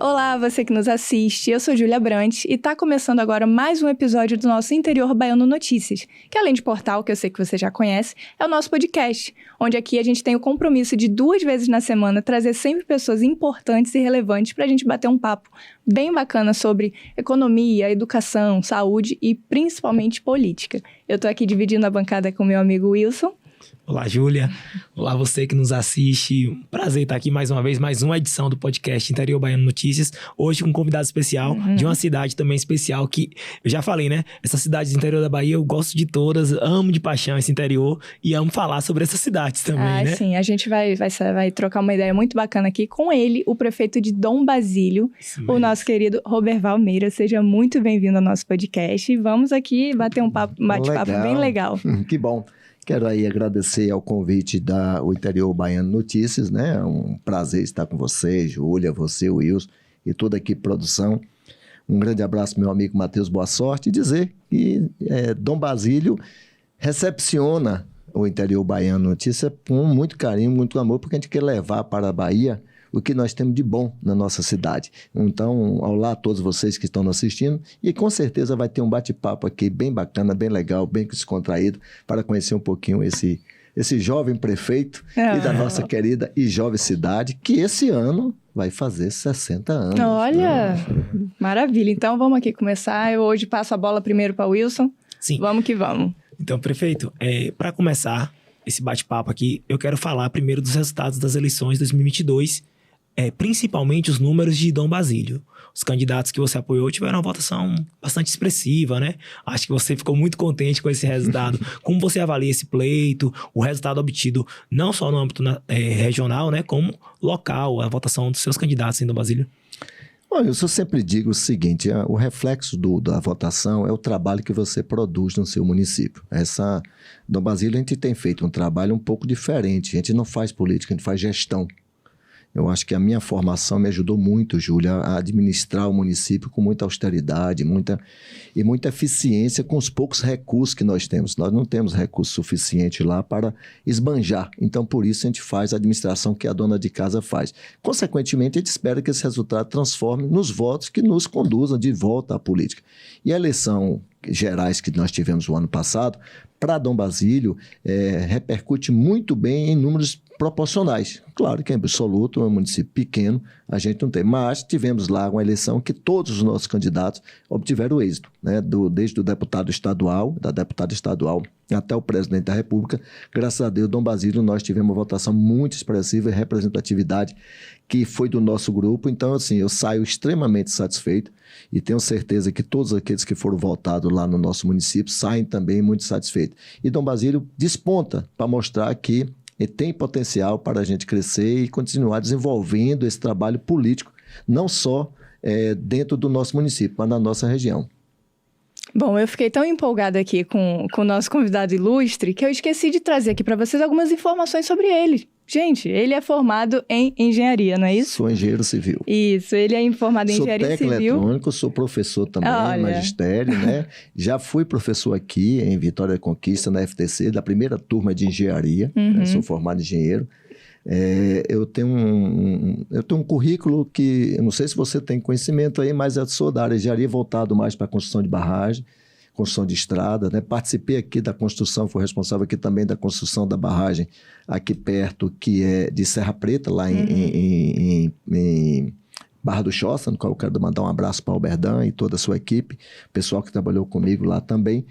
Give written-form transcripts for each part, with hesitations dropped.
Olá, você que nos assiste, eu sou Júlia Brandt e está começando agora mais um episódio do nosso Interior Baiano Notícias, que além de portal, que eu sei que você já conhece, é o nosso podcast, onde aqui a gente tem o compromisso de 2 vezes na semana trazer sempre pessoas importantes e relevantes para a gente bater um papo bem bacana sobre economia, educação, saúde e principalmente política. Eu estou aqui dividindo a bancada com meu amigo Wilson. Olá, Júlia. Olá, você que nos assiste. Um prazer estar aqui mais uma vez, mais uma edição do podcast Interior Baiano Notícias. Hoje com um convidado especial de uma cidade também especial que, eu já falei, né? Essa cidade do interior da Bahia, eu gosto de todas, amo de paixão esse interior e amo falar sobre essas cidades também, né? Sim, a gente vai trocar uma ideia muito bacana aqui com ele, o prefeito de Dom Basílio, o nosso querido Roberval Meira. Seja muito bem-vindo ao nosso podcast e vamos aqui bater um bate-papo bem legal. Que bom. Quero aí agradecer ao convite da o Interior Baiano Notícias, né? É um prazer estar com você, Júlia, você, Wilson e toda a equipe de produção. Um grande abraço, meu amigo Matheus Boa Sorte, e dizer que Dom Basílio recepciona o Interior Baiano Notícias com muito carinho, muito amor, porque a gente quer levar para a Bahia o que nós temos de bom na nossa cidade. Então, olá a todos vocês que estão nos assistindo e com certeza vai ter um bate-papo aqui bem bacana, bem legal, bem descontraído, para conhecer um pouquinho esse jovem prefeito e da nossa querida e jovem cidade, que esse ano vai fazer 60 anos. Olha, maravilha. Então, vamos aqui começar. Eu hoje passo a bola primeiro para o Wilson. Sim. Vamos que vamos. Então, prefeito, para começar esse bate-papo aqui, eu quero falar primeiro dos resultados das eleições de 2022, principalmente os números de Dom Basílio. Os candidatos que você apoiou tiveram uma votação bastante expressiva, né? Acho que você ficou muito contente com esse resultado. Como você avalia esse pleito, o resultado obtido não só no âmbito regional, né? Como local, a votação dos seus candidatos em Dom Basílio? Olha, eu sempre digo o seguinte, o reflexo da votação é o trabalho que você produz no seu município. Dom Basílio, a gente tem feito um trabalho um pouco diferente. A gente não faz política, a gente faz gestão. Eu acho que a minha formação me ajudou muito, Júlia, a administrar o município com muita austeridade e muita eficiência com os poucos recursos que nós temos. Nós não temos recurso suficiente lá para esbanjar. Então, por isso, a gente faz a administração que a dona de casa faz. Consequentemente, a gente espera que esse resultado transforme nos votos que nos conduzam de volta à política. E a eleição gerais que nós tivemos o ano passado, para Dom Basílio, repercute muito bem em números proporcionais. Claro que em absoluto é um município pequeno, a gente não tem, mas tivemos lá uma eleição que todos os nossos candidatos obtiveram êxito, né? Desde o deputado estadual, da deputada estadual até o presidente da República. Graças a Deus, Dom Basílio, nós tivemos uma votação muito expressiva e representatividade que foi do nosso grupo. Então, assim, eu saio extremamente satisfeito e tenho certeza que todos aqueles que foram votados lá no nosso município saem também muito satisfeitos. E Dom Basílio desponta para mostrar que tem potencial para a gente crescer e continuar desenvolvendo esse trabalho político, não só dentro do nosso município, mas na nossa região. Bom, eu fiquei tão empolgada aqui com o nosso convidado ilustre que eu esqueci de trazer aqui para vocês algumas informações sobre ele. Gente, ele é formado em engenharia, não é isso? Sou engenheiro civil. Isso, ele é formado em engenharia civil. Sou técnico eletrônico, sou professor também, magistério, né? Já fui professor aqui em Vitória da Conquista, na FTC, da primeira turma de engenharia. Né? Sou formado em engenheiro. Eu tenho um currículo que, eu não sei se você tem conhecimento aí, mas eu sou da área de engenharia voltado mais para a construção de barragem, construção de estrada, né? Participei aqui da construção, fui responsável aqui também da construção da barragem aqui perto, que é de Serra Preta, lá em Barra do Choça, no qual eu quero mandar um abraço para o Alberdan e toda a sua equipe, pessoal que trabalhou comigo lá também.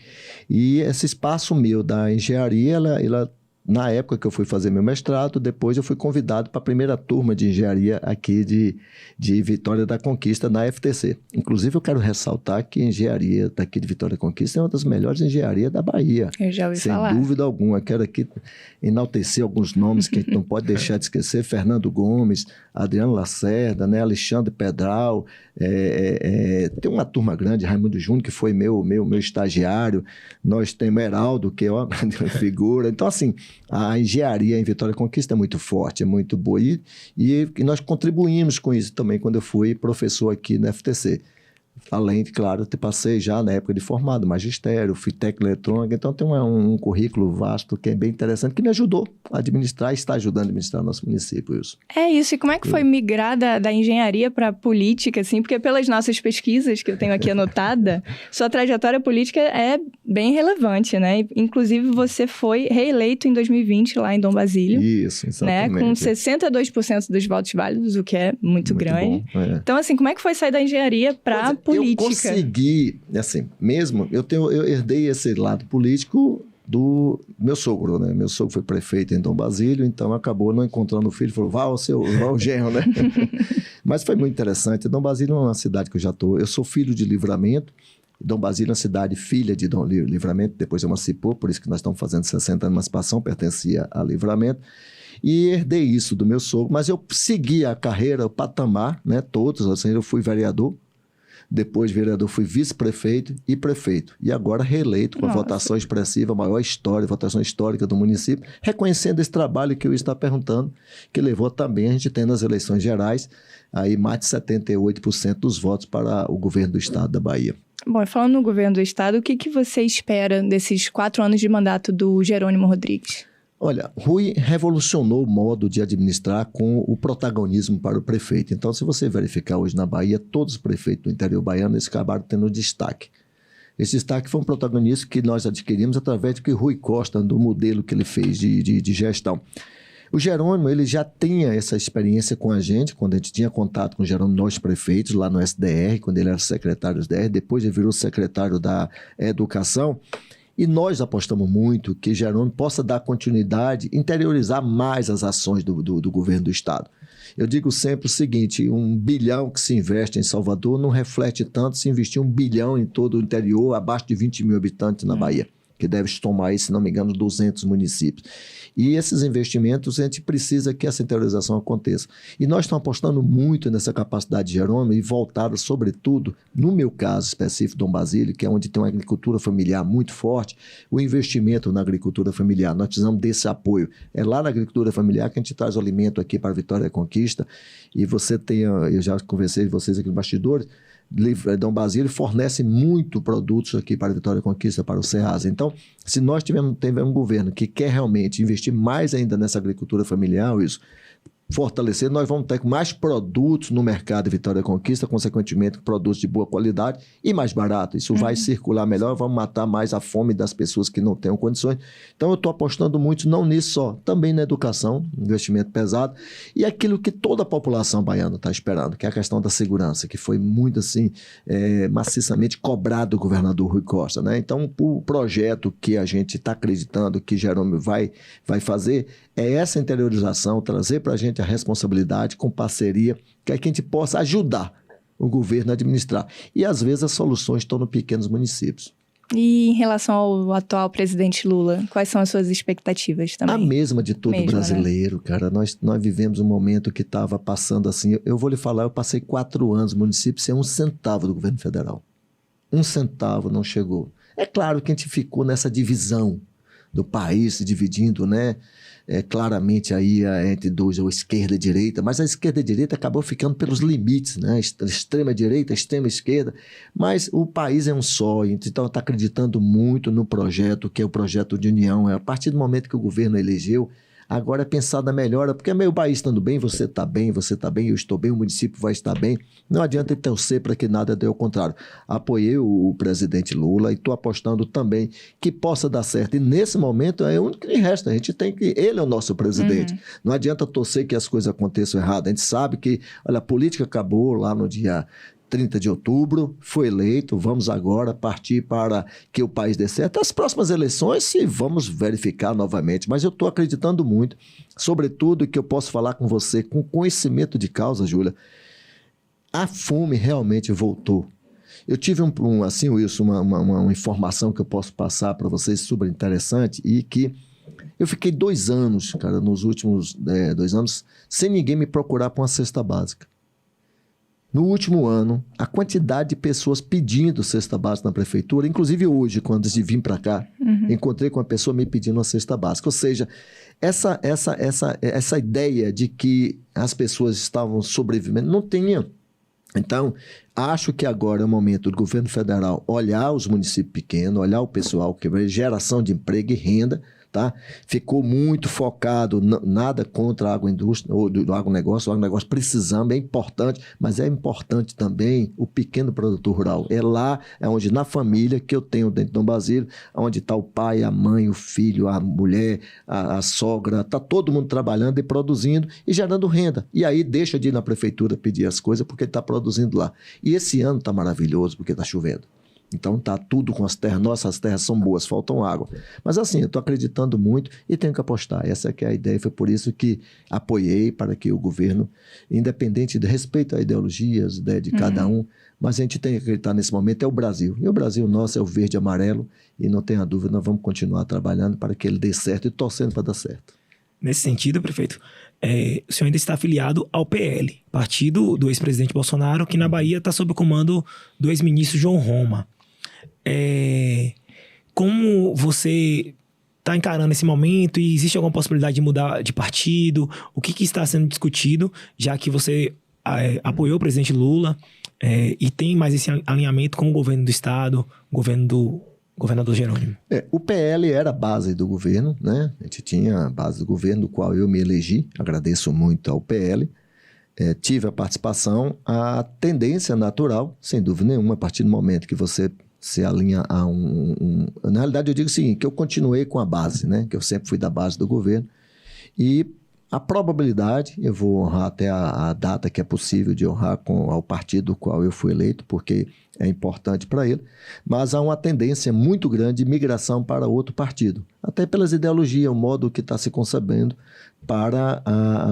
E esse espaço meu da engenharia, ela na época que eu fui fazer meu mestrado, depois eu fui convidado para a primeira turma de engenharia aqui de Vitória da Conquista, na FTC. Inclusive, eu quero ressaltar que a engenharia daqui de Vitória da Conquista é uma das melhores engenharias da Bahia. Eu já ouvi falar. Sem dúvida alguma. Eu quero aqui enaltecer alguns nomes que a gente não pode deixar de esquecer. Fernando Gomes, Adriano Lacerda, né? Alexandre Pedral. Tem uma turma grande, Raimundo Júnior, que foi meu estagiário. Nós temos Heraldo, que é uma grande figura. Então, assim, a engenharia em Vitória da Conquista é muito forte, é muito boa. E nós contribuímos com isso também quando eu fui professor aqui na FTC. Além de, claro, eu passei já na época de formado, magistério, fui técnico eletrônico, então tem um currículo vasto que é bem interessante, que me ajudou a administrar e está ajudando a administrar nosso município, isso. É isso, e como é que foi migrar da engenharia para a política, assim? Porque pelas nossas pesquisas, que eu tenho aqui anotada, sua trajetória política é bem relevante, né? Inclusive, você foi reeleito em 2020 lá em Dom Basílio. Isso, exatamente. Né? Com 62% dos votos válidos, o que é muito grande. Bom, é. Então, assim, como é que foi sair da engenharia para a política? Eu consegui, assim, mesmo, eu herdei esse lado político do meu sogro, né? Meu sogro foi prefeito em Dom Basílio, então acabou não encontrando o filho, falou, vá ao genro, né? Mas foi muito interessante. Dom Basílio é uma cidade que eu sou filho de Livramento. Dom Basílio é uma cidade filha de Dom Livramento, depois emancipou, por isso que nós estamos fazendo 60 anos de emancipação, pertencia a Livramento. E herdei isso do meu sogro, mas eu segui a carreira, o patamar, né? Todos, assim, eu fui vereador. Depois, vereador, fui vice-prefeito e prefeito. E agora reeleito com a votação expressiva, a maior votação histórica do município, reconhecendo esse trabalho que eu estava perguntando, que levou também, a gente tem nas eleições gerais, aí mais de 78% dos votos para o governo do estado da Bahia. Bom, falando no governo do estado, o que você espera desses 4 anos de mandato do Jerônimo Rodrigues? Olha, Rui revolucionou o modo de administrar com o protagonismo para o prefeito. Então, se você verificar hoje na Bahia, todos os prefeitos do interior baiano eles acabaram tendo destaque. Esse destaque foi um protagonismo que nós adquirimos através do que Rui Costa, do modelo que ele fez de gestão. O Jerônimo, ele já tinha essa experiência com a gente, quando a gente tinha contato com o Jerônimo, nós prefeitos, lá no SDR, quando ele era secretário do SDR, depois ele virou secretário da Educação. E nós apostamos muito que Jerônimo possa dar continuidade, interiorizar mais as ações do governo do estado. Eu digo sempre o seguinte, 1 bilhão que se investe em Salvador não reflete tanto se investir 1 bilhão em todo o interior, abaixo de 20 mil habitantes na Bahia, que deve tomar, se não me engano, 200 municípios. E esses investimentos, a gente precisa que essa interiorização aconteça. E nós estamos apostando muito nessa capacidade de Jerônimo e voltada, sobretudo, no meu caso específico, Dom Basílio, que é onde tem uma agricultura familiar muito forte, o investimento na agricultura familiar. Nós precisamos desse apoio. É lá na agricultura familiar que a gente traz o alimento aqui para a Vitória e Conquista. E você tem, eu já conversei com vocês aqui no bastidores, Dom Basílio fornece muito produtos aqui para a Vitória e Conquista, para o Ceasa. Então, se nós tivermos um governo que quer realmente investir mais ainda nessa agricultura familiar, isso, fortalecer, nós vamos ter mais produtos no mercado de Vitória e Conquista, consequentemente produtos de boa qualidade e mais barato. Isso vai circular melhor, vamos matar mais a fome das pessoas que não têm condições. Então eu estou apostando muito não nisso só, também na educação, investimento pesado, e aquilo que toda a população baiana está esperando, que é a questão da segurança, que foi muito assim, maciçamente cobrado do governador Rui Costa, né? Então o projeto que a gente está acreditando que Jerônimo vai fazer é essa interiorização, trazer para a gente a responsabilidade com parceria, que a gente possa ajudar o governo a administrar. E, às vezes, as soluções estão nos pequenos municípios. E em relação ao atual presidente Lula, quais são as suas expectativas também? A mesma de todo brasileiro, né? Cara. Nós vivemos um momento que estava passando assim... Eu vou lhe falar, eu passei 4 anos no município sem 1 centavo do governo federal. 1 centavo não chegou. É claro que a gente ficou nessa divisão do país, se dividindo, né? Claramente aí entre dois, ou esquerda e direita, mas a esquerda e a direita acabou ficando pelos limites, né? Extrema direita, extrema esquerda, mas o país é um só, então está acreditando muito no projeto, que é o projeto de união. A partir do momento que o governo elegeu, agora é pensar na melhora, porque o país estando bem, você está bem, eu estou bem, o município vai estar bem. Não adianta torcer para que nada dê ao contrário. Apoiei o presidente Lula e estou apostando também que possa dar certo. E nesse momento é o único que resta. A gente tem que... Ele é o nosso presidente. Não adianta torcer que as coisas aconteçam errado. A gente sabe que, olha, a política acabou lá no dia 30 de outubro, foi eleito, vamos agora partir para que o país dê certo. As próximas eleições, se vamos verificar novamente, mas eu estou acreditando muito, sobretudo que eu posso falar com você com conhecimento de causa, Júlia, a fome realmente voltou. Eu tive uma informação que eu posso passar para vocês super interessante e que eu fiquei 2 anos, cara, nos últimos 2 anos, sem ninguém me procurar para uma cesta básica. No último ano, a quantidade de pessoas pedindo cesta básica na prefeitura, inclusive hoje, quando antes de vir para cá, encontrei com uma pessoa me pedindo uma cesta básica. Ou seja, essa ideia de que as pessoas estavam sobrevivendo, não tinha. Então, acho que agora é o momento do governo federal olhar os municípios pequenos, olhar o pessoal, que é geração de emprego e renda, tá? Ficou muito focado, nada contra a agroindústria ou do agronegócio. O agronegócio precisamos, é importante, mas é importante também o pequeno produtor rural. É lá, é onde na família que eu tenho dentro de Dom Basílio, onde está o pai, a mãe, o filho, a mulher, a sogra, está todo mundo trabalhando e produzindo e gerando renda. E aí deixa de ir na prefeitura pedir as coisas porque ele está produzindo lá. E esse ano está maravilhoso porque está chovendo. Então tá tudo com as terras, nossas terras são boas, faltam água. Mas assim, eu estou acreditando muito e tenho que apostar. Essa que é a ideia, foi por isso que apoiei para que o governo, independente de respeito à ideologia, às ideias de cada um, mas a gente tem que acreditar nesse momento, é o Brasil. E o Brasil nosso é o verde e amarelo e não tenha dúvida, nós vamos continuar trabalhando para que ele dê certo e torcendo para dar certo. Nesse sentido, prefeito, o senhor ainda está afiliado ao PL, partido do ex-presidente Bolsonaro, que na Bahia está sob o comando do ex-ministro João Roma. Como você está encarando esse momento e existe alguma possibilidade de mudar de partido? O que está sendo discutido, já que você apoiou o presidente Lula e tem mais esse alinhamento com o governo do estado, o governo do governador Jerônimo? O PL era a base do governo, né? A gente tinha a base do governo, do qual eu me elegi, agradeço muito ao PL. Tive a participação, a tendência natural, sem dúvida nenhuma, a partir do momento que você se alinha a Na realidade, eu digo o seguinte, que eu continuei com a base, né? Que eu sempre fui da base do governo. E a probabilidade, eu vou honrar até a data que é possível de honrar ao partido do qual eu fui eleito, porque é importante para ele, mas há uma tendência muito grande de migração para outro partido, até pelas ideologias, o modo que está se concebendo para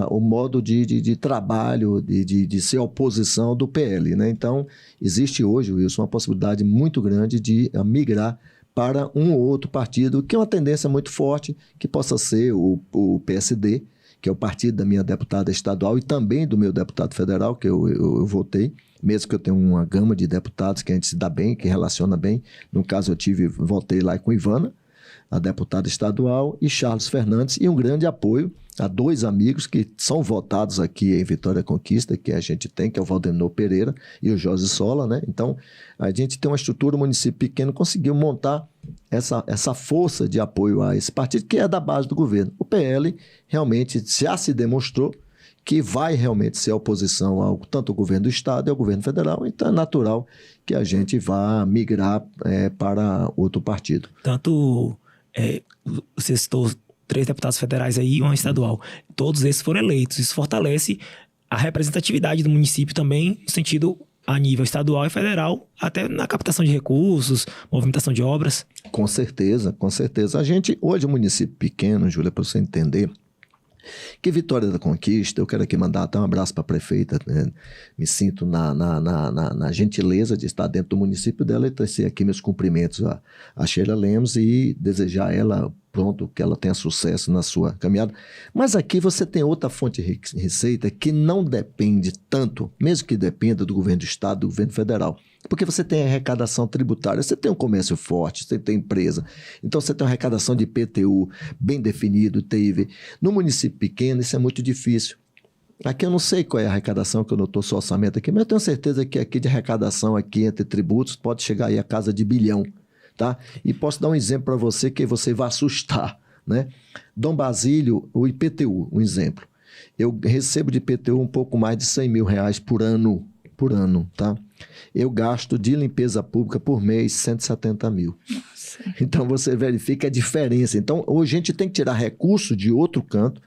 o modo de trabalho, de ser oposição do PL, né? Então, existe hoje, Wilson, uma possibilidade muito grande de migrar para um ou outro partido, que é uma tendência muito forte, que possa ser o PSD, que é o partido da minha deputada estadual e também do meu deputado federal, que eu votei, mesmo que eu tenha uma gama de deputados que a gente se dá bem, que relaciona bem. No caso, votei lá com Ivana, a deputada estadual, e Charles Fernandes, e um grande apoio a dois amigos que são votados aqui em Vitória Conquista, que a gente tem, que é o Valdenor Pereira e o Jorge Sola, né? Então, a gente tem uma estrutura, um município pequeno, conseguiu montar essa força de apoio a esse partido, que é da base do governo. O PL realmente já se demonstrou que vai realmente ser oposição tanto ao governo do estado e ao governo federal, então é natural que a gente vá migrar para outro partido. Tanto, você citou 3 deputados federais aí e um estadual. Todos esses foram eleitos. Isso fortalece a representatividade do município também, no sentido a nível estadual e federal, até na captação de recursos, movimentação de obras. Com certeza, com certeza. A gente, hoje, é um município pequeno, Júlia, para você entender, que Vitória da Conquista, eu quero aqui mandar até um abraço para a prefeita, né? Me sinto na gentileza de estar dentro do município dela e trazer aqui meus cumprimentos a Sheila Lemos e desejar a ela, pronto, que ela tenha sucesso na sua caminhada. Mas aqui você tem outra fonte de receita que não depende tanto, mesmo que dependa do governo do estado, do governo federal, porque você tem arrecadação tributária, você tem um comércio forte, você tem empresa, então você tem uma arrecadação de IPTU bem definido, TIV. No município pequeno isso é muito difícil. Aqui eu não sei qual é a arrecadação, que eu não estou só orçamento aqui, mas eu tenho certeza que aqui de arrecadação aqui entre tributos pode chegar aí a casa de bilhão, tá? E posso dar um exemplo para você que você vai assustar, né? Dom Basílio, o IPTU, um exemplo. Eu recebo de IPTU um pouco mais de R$100 mil por ano, tá? Eu gasto de limpeza pública por mês 170 mil. Nossa. Então, você verifica a diferença. Então, hoje a gente tem que tirar recurso de outro canto,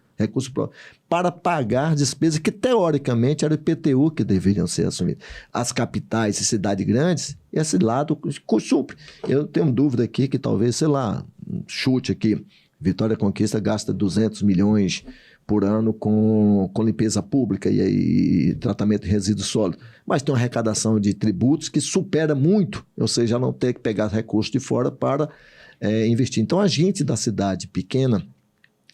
para pagar despesas que, teoricamente, era o IPTU que deveriam ser assumidas. As capitais e cidades grandes, esse lado supre. Eu tenho dúvida aqui que talvez, sei lá, chute aqui, Vitória Conquista gasta 200 milhões por ano com limpeza pública e tratamento de resíduos sólidos. Mas tem uma arrecadação de tributos que supera muito, ou seja, não ter que pegar recursos de fora para investir. Então, a gente da cidade pequena,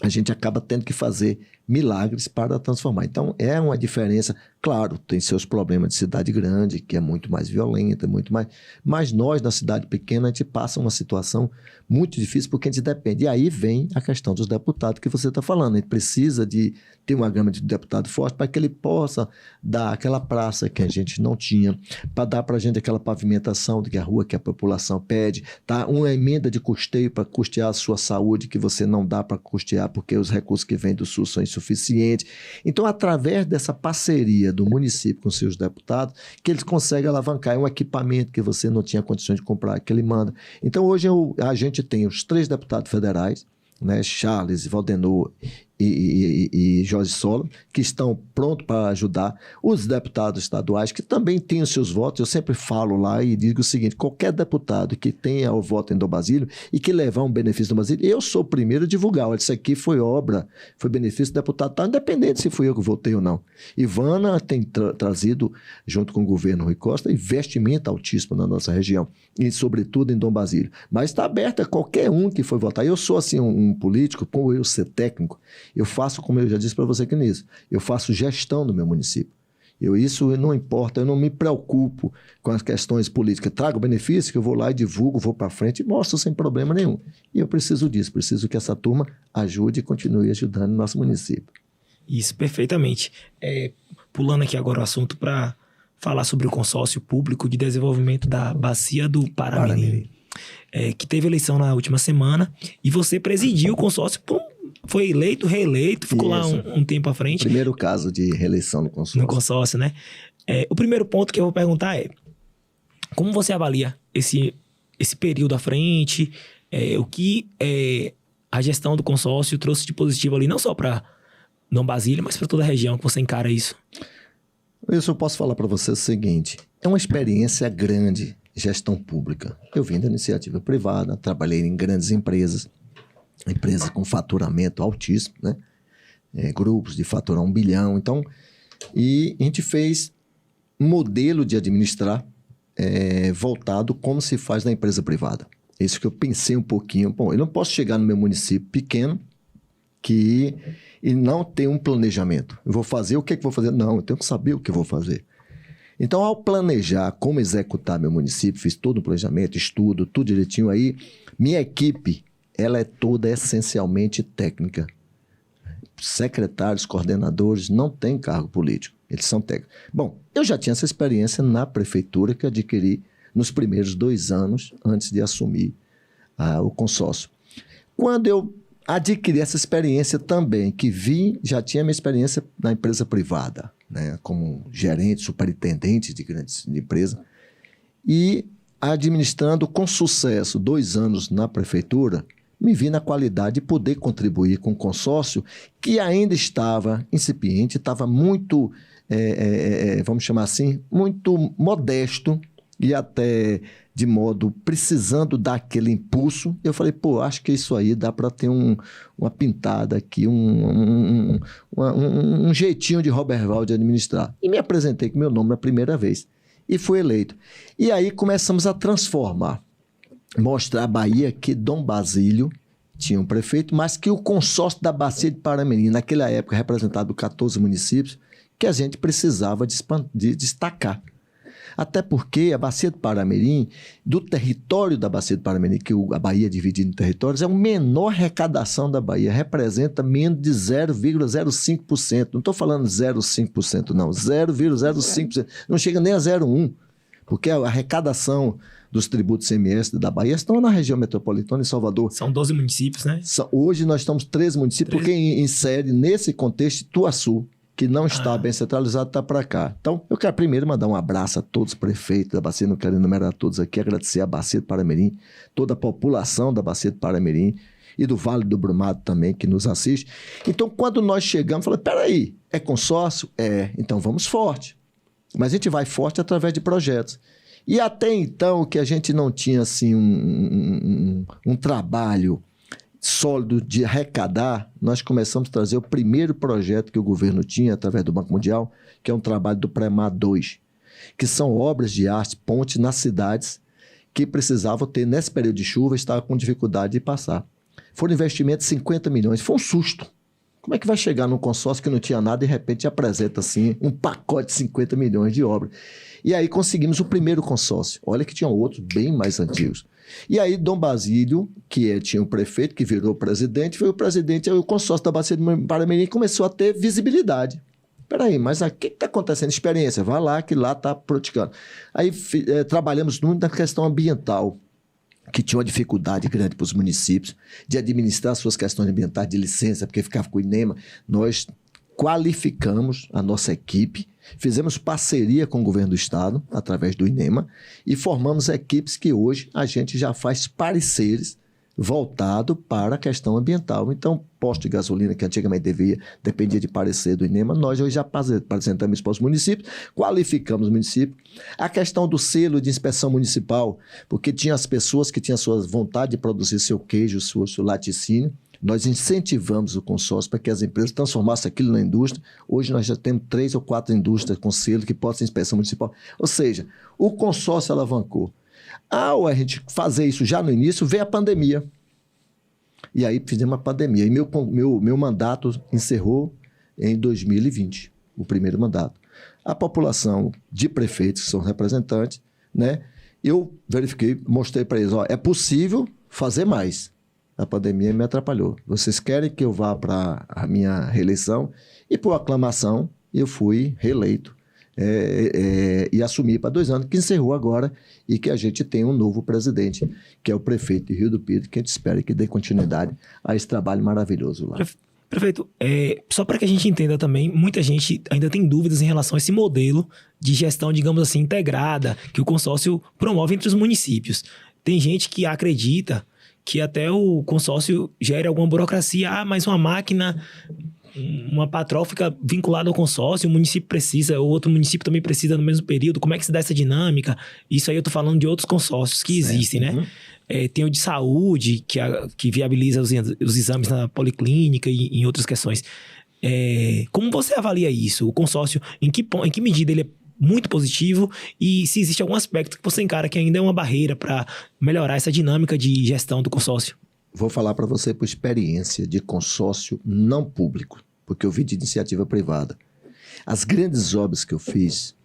a gente acaba tendo que fazer milagres para transformar. Então, é uma diferença. Claro, tem seus problemas de cidade grande, que é muito mais violenta, muito mais... Mas nós, na cidade pequena, a gente passa uma situação muito difícil porque a gente depende. E aí vem a questão dos deputados que você está falando. A gente precisa de ter uma gama de deputado forte para que ele possa dar aquela praça que a gente não tinha, para dar para a gente aquela pavimentação de que a rua que a população pede, tá? Uma emenda de custeio para custear a sua saúde que você não dá para custear porque os recursos que vêm do SUS são insuficientes. Então, através dessa parceria do município com seus deputados, que eles conseguem alavancar um equipamento que você não tinha condições de comprar, que ele manda. Então, hoje a gente tem os 3 deputados federais, né, Charles, Valdenor e Jorge Solon, que estão prontos para ajudar os deputados estaduais, que também têm os seus votos. Eu sempre falo lá e digo o seguinte: qualquer deputado que tenha o voto em Dom Basílio e que levar um benefício do Basílio, eu sou o primeiro a divulgar. Olha, isso aqui foi obra, foi benefício do deputado, tá, independente se fui eu que votei ou não. Ivana tem trazido, junto com o governo Rui Costa, investimento altíssimo na nossa região, e sobretudo em Dom Basílio. Mas está aberto a qualquer um que for votar. Eu sou assim um político, por eu ser técnico, eu faço, como eu já disse para você aqui nisso, eu faço gestão do meu município. Isso não importa, eu não me preocupo com as questões políticas. Trago benefício que eu vou lá e divulgo, vou para frente e mostro sem problema nenhum. E eu preciso disso, preciso que essa turma ajude e continue ajudando o nosso município. Isso, perfeitamente. Pulando aqui agora o assunto para falar sobre o consórcio público de desenvolvimento da Bacia do Paramirim, que teve eleição na última semana, e você presidiu o consórcio, foi eleito, reeleito, ficou lá um tempo à frente. Primeiro caso de reeleição no consórcio. No consórcio, né? O primeiro ponto que eu vou perguntar é: como você avalia esse período à frente, o que a gestão do consórcio trouxe de positivo ali, não só para Dom Basílio, mas para toda a região, que você encara isso? Isso eu posso falar para você o seguinte: é uma experiência grande, gestão pública. Eu vim da iniciativa privada, trabalhei em grandes empresas com faturamento altíssimo, né? Grupos de faturar 1 bilhão. Então, e a gente fez um modelo de administrar voltado como se faz na empresa privada. Isso que eu pensei um pouquinho. Bom, eu não posso chegar no meu município pequeno e não ter um planejamento. Eu vou fazer, o que é que vou fazer? Não, eu tenho que saber o que eu vou fazer. Então, ao planejar como executar meu município, fiz todo o planejamento, estudo, tudo direitinho aí, minha equipe, ela é toda essencialmente técnica. Secretários, coordenadores não têm cargo político, eles são técnicos. Bom, eu já tinha essa experiência na prefeitura que adquiri nos primeiros 2 anos antes de assumir o consórcio. Quando eu adquiri essa experiência também, que já tinha minha experiência na empresa privada, né, como gerente, superintendente de grandes empresas, e administrando com sucesso 2 anos na prefeitura, me vi na qualidade de poder contribuir com o consórcio, que ainda estava incipiente, estava muito, vamos chamar assim, muito modesto e até de modo precisando dar aquele impulso. Eu falei, acho que isso aí dá para ter uma pintada aqui, um jeitinho de Roberval de administrar. E me apresentei com meu nome na primeira vez e fui eleito. E aí começamos a transformar, mostrar a Bahia que Dom Basílio tinha um prefeito, mas que o consórcio da Bacia de Paramirim, naquela época representado por 14 municípios, que a gente precisava de destacar. Até porque a Bacia de Paramirim, do território da Bacia de Paramirim, que a Bahia é dividida em territórios, é a menor arrecadação da Bahia, representa menos de 0,05%. Não estou falando 0,5%, não, 0,05%. Não chega nem a 0,1%, porque a arrecadação dos tributos CMS da Bahia estão na região metropolitana, em Salvador. São 12 municípios, né? Hoje nós estamos 13 municípios, porque insere nesse contexto Ituaçu, que não está bem centralizado, está para cá. Então, eu quero primeiro mandar um abraço a todos os prefeitos da Bacia, não quero enumerar todos aqui, agradecer a Bacia de Paramirim, toda a população da Bacia de Paramirim e do Vale do Brumado também, que nos assiste. Então, quando nós chegamos, falei, peraí, é consórcio? Então vamos forte. Mas a gente vai forte através de projetos. E até então, que a gente não tinha assim, um trabalho sólido de arrecadar, nós começamos a trazer o primeiro projeto que o governo tinha através do Banco Mundial, que é um trabalho do Premar 2, que são obras de arte, pontes nas cidades que precisavam ter, nesse período de chuva, estavam com dificuldade de passar. Foram investimentos de 50 milhões. Foi um susto Como é que vai chegar num consórcio que não tinha nada e de repente apresenta assim um pacote de 50 milhões de obras? E aí conseguimos o primeiro consórcio. Olha que tinham outros bem mais antigos. E aí Dom Basílio, que tinha um prefeito que virou presidente, foi o presidente, aí o consórcio da Bacia do Paramirim começou a ter visibilidade. Peraí, mas o que está acontecendo? Experiência, vai lá que lá está praticando. Aí trabalhamos muito na questão ambiental, que tinha uma dificuldade grande para os municípios de administrar suas questões ambientais de licença, porque ficava com o INEMA. Nós qualificamos a nossa equipe, fizemos parceria com o governo do estado, através do INEMA, e formamos equipes que hoje a gente já faz pareceres voltado para a questão ambiental. Então, posto de gasolina, que antigamente dependia de parecer do INEMA, nós hoje já apresentamos isso para os municípios, qualificamos o município. A questão do selo de inspeção municipal, porque tinha as pessoas que tinham sua vontade de produzir seu queijo, seu laticínio, nós incentivamos o consórcio para que as empresas transformassem aquilo na indústria. Hoje nós já temos 3 ou 4 indústrias com selo que podem ser inspeção municipal. Ou seja, o consórcio alavancou. Ao a gente fazer isso já no início, veio a pandemia. E aí fizemos a pandemia. E meu mandato encerrou em 2020, o primeiro mandato. A população de prefeitos, que são representantes, né, eu verifiquei, mostrei para eles, é possível fazer mais. A pandemia me atrapalhou. Vocês querem que eu vá para a minha reeleição? E por aclamação, eu fui reeleito. E assumi para 2 anos, que encerrou agora, e que a gente tem um novo presidente, que é o prefeito de Rio do Pires, que a gente espera que dê continuidade a esse trabalho maravilhoso lá. Prefeito, só para que a gente entenda também, muita gente ainda tem dúvidas em relação a esse modelo de gestão, digamos assim, integrada, que o consórcio promove entre os municípios. Tem gente que acredita que até o consórcio gere alguma burocracia, mas uma máquina, uma patrol fica vinculada ao consórcio, o município precisa, o outro município também precisa no mesmo período. Como é que se dá essa dinâmica? Isso aí eu tô falando de outros consórcios que existem, né? Tem o de saúde, que viabiliza os exames na policlínica e em outras questões. Como você avalia isso? O consórcio, em que medida ele é muito positivo, e se existe algum aspecto que você encara que ainda é uma barreira para melhorar essa dinâmica de gestão do consórcio? Vou falar para você por experiência de consórcio não público, porque eu vi de iniciativa privada. As grandes obras que eu fiz,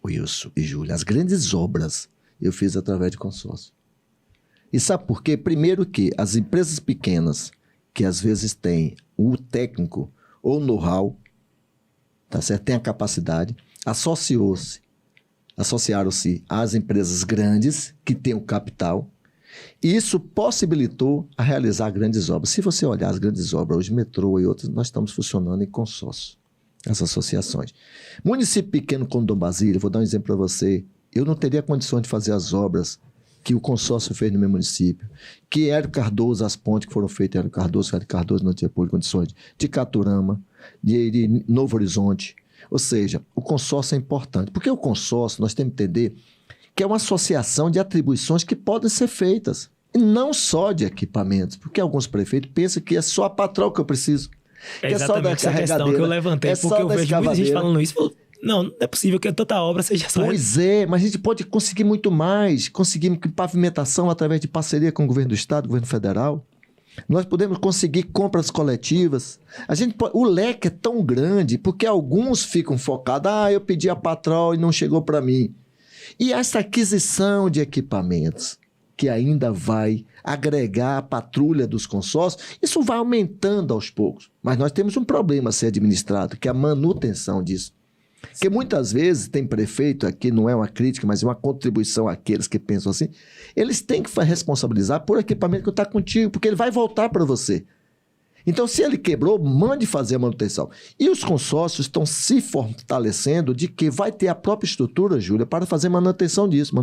Wilson e Júlia, as grandes obras eu fiz através de consórcio. E sabe por quê? Primeiro que as empresas pequenas, que às vezes têm o técnico ou o know-how, tá certo? Tem a capacidade, associaram-se às empresas grandes que têm o capital, e isso possibilitou a realizar grandes obras. Se você olhar as grandes obras, hoje metrô e outras, nós estamos funcionando em consórcio, as associações. Município pequeno como Dom Basílio, vou dar um exemplo para você, eu não teria condições de fazer as obras que o consórcio fez no meu município, que Hélio Cardoso, as pontes que foram feitas em Hélio Cardoso não tinha condições, de Caturama, de Novo Horizonte. Ou seja, o consórcio é importante. Porque o consórcio, nós temos que entender que é uma associação de atribuições que podem ser feitas. E não só de equipamentos. Porque alguns prefeitos pensam que é só a patrol que eu preciso. É exatamente essa questão que eu levantei. Porque eu vejo muita gente falando isso. Não é possível que tanta obra seja só... Pois é, mas a gente pode conseguir muito mais. Conseguimos pavimentação através de parceria com o governo do estado, governo federal. Nós podemos conseguir compras coletivas. O leque é tão grande porque alguns ficam focados. Eu pedi a patrol e não chegou para mim. E essa aquisição de equipamentos, que ainda vai agregar a patrulha dos consórcios, isso vai aumentando aos poucos. Mas nós temos um problema a ser administrado, que é a manutenção disso. Porque muitas vezes tem prefeito, aqui não é uma crítica, mas é uma contribuição àqueles que pensam assim, eles têm que responsabilizar por equipamento que está contigo, porque ele vai voltar para você. Então, se ele quebrou, mande fazer a manutenção. E os consórcios estão se fortalecendo de que vai ter a própria estrutura, Júlia, para fazer manutenção disso.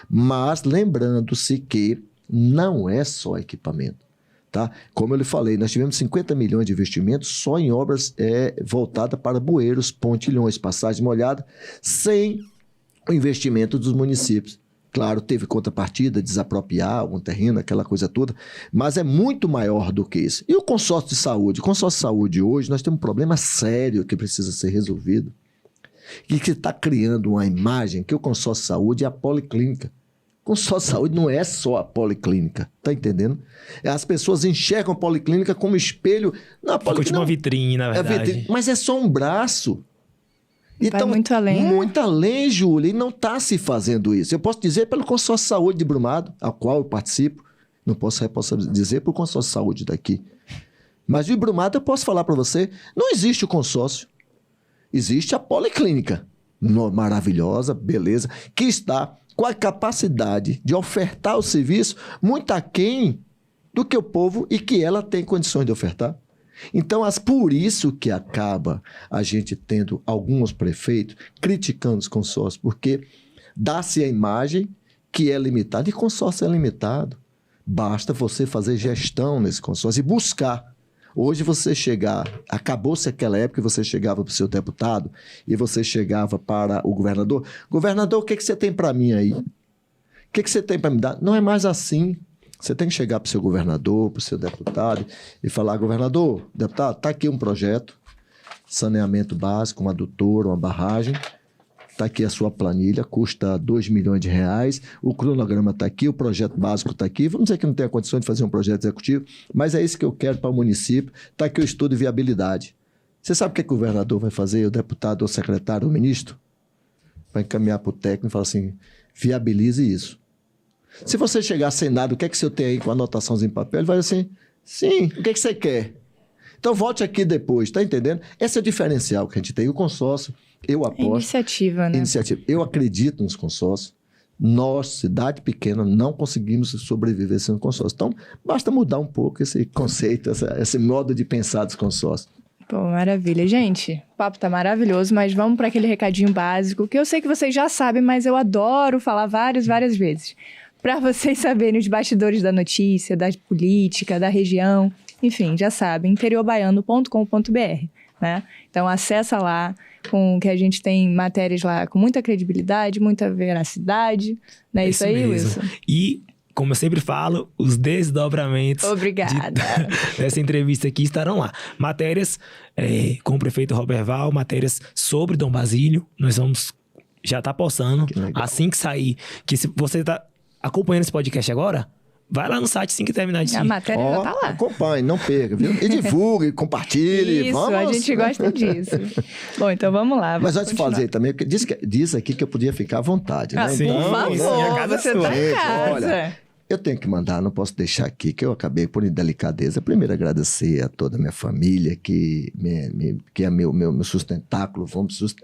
Mas lembrando-se que não é só equipamento. Tá? Como eu lhe falei, nós tivemos 50 milhões de investimentos só em obras voltadas para bueiros, pontilhões, passagem molhada, sem o investimento dos municípios. Claro, teve contrapartida, desapropriar algum terreno, aquela coisa toda, mas é muito maior do que isso. E o consórcio de saúde? O consórcio de saúde hoje, nós temos um problema sério que precisa ser resolvido, e que está criando uma imagem que o consórcio de saúde é a policlínica. Consórcio de saúde não é só a policlínica, tá entendendo? As pessoas enxergam a policlínica como espelho. Não, a Ficou tipo uma vitrine, na verdade. Mas é só um braço. Vai muito além. Muito além, Júlia, e não está se fazendo isso. Eu posso dizer pelo consórcio de saúde de Brumado, ao qual eu participo, não posso dizer pelo consórcio de saúde daqui. Mas de Brumado eu posso falar para você, não existe o consórcio. Existe a policlínica, maravilhosa, beleza, que está com a capacidade de ofertar o serviço muito aquém do que o povo e que ela tem condições de ofertar. Então, por isso que acaba a gente tendo alguns prefeitos criticando os consórcios, porque dá-se a imagem que é limitado, e consórcio é limitado. Basta você fazer gestão nesse consórcio e buscar. Hoje você acabou-se aquela época que você chegava para o seu deputado e você chegava para o governador. Governador, o que você tem para mim aí? O que você tem para me dar? Não é mais assim. Você tem que chegar para o seu governador, para o seu deputado e falar, governador, deputado, está aqui um projeto, saneamento básico, uma adutora, uma barragem, está aqui a sua planilha, custa R$2 milhões, o cronograma está aqui, o projeto básico está aqui, vamos dizer que não tem a condição de fazer um projeto executivo, mas é isso que eu quero para o município, está aqui o estudo de viabilidade. Você sabe o que o governador vai fazer, o deputado, o secretário, o ministro? Vai encaminhar para o técnico e falar assim, viabilize isso. Se você chegar sem nada, o que é que você tem aí com anotações em papel? Ele vai assim, sim, o que é que você quer? Então volte aqui depois, tá entendendo? Esse é o diferencial que a gente tem. O consórcio, eu aposto... Iniciativa, né? Iniciativa. Eu acredito nos consórcios. Nós, cidade pequena, não conseguimos sobreviver sem consórcio. Então, basta mudar um pouco esse conceito, esse modo de pensar dos consórcios. Pô, maravilha. Gente, o papo tá maravilhoso, mas vamos para aquele recadinho básico, que eu sei que vocês já sabem, mas eu adoro falar várias vezes. Para vocês saberem os bastidores da notícia, da política, da região, enfim, já sabem, interiorbaiano.com.br, né? Então, acessa lá, que a gente tem matérias lá com muita credibilidade, muita veracidade, não é isso aí, mesmo. Wilson? E, como eu sempre falo, os desdobramentos dessa entrevista aqui estarão lá. Matérias com o prefeito Robert Val, matérias sobre Dom Basílio, nós vamos já tá postando, assim que sair, que se você tá acompanhando esse podcast agora, vai lá no site assim que terminar de... A matéria já tá lá. Acompanhe, não perca, viu? E divulgue, compartilhe. Isso, vamos. A gente gosta disso. Bom, então vamos lá. Mas antes de fazer também, porque diz aqui que eu podia ficar à vontade, né? Sim, por favor, você tá em casa. Olha, eu tenho que mandar, não posso deixar aqui, que eu acabei por indelicadeza. Primeiro, agradecer a toda a minha família, que é meu sustentáculo. Vamos